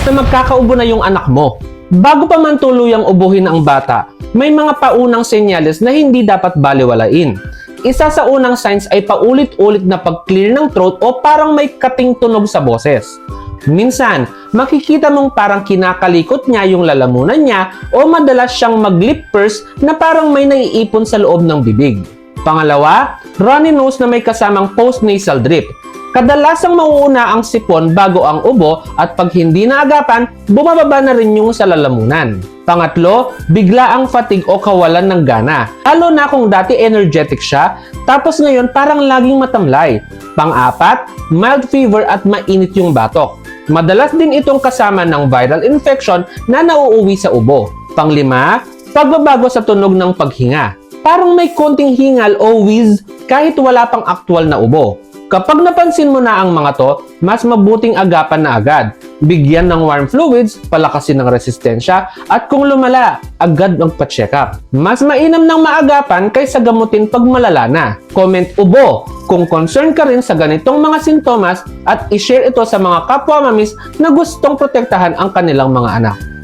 na magkakaubo na yung anak mo. Bago pa man tuluyang ubuhin ang bata, may mga paunang senyales na hindi dapat balewalain. Isa sa unang signs ay paulit-ulit na pag-clear ng throat o parang may kating tunog sa boses. Minsan, makikita mong parang kinakalikot niya yung lalamunan niya o madalas siyang mag-lip purse na parang may naiipon sa loob ng bibig. Pangalawa, runny nose na may kasamang postnasal drip. Kadalasang mauuna ang sipon bago ang ubo at pag hindi naagapan, bumababa na rin yung sa lalamunan. Pangatlo, bigla ang fatigue o kawalan ng gana. Lalo na kung dati energetic siya, tapos ngayon parang laging matamlay. Pang-apat, mild fever at mainit yung batok. Madalas din itong kasama ng viral infection na nauuwi sa ubo. Panglima, pagbabago sa tunog ng paghinga. Parang may konting hingal o wheeze kahit wala pang aktwal na ubo. Kapag napansin mo na ang mga to, mas mabuting agapan na agad. Bigyan ng warm fluids, palakasin ng resistensya, at kung lumala, agad magpa-check up. Mas mainam ng maagapan kaysa gamutin pag malala na. Comment ubo kung concern ka rin sa ganitong mga sintomas at i-share ito sa mga kapwa mamis na gustong protektahan ang kanilang mga anak.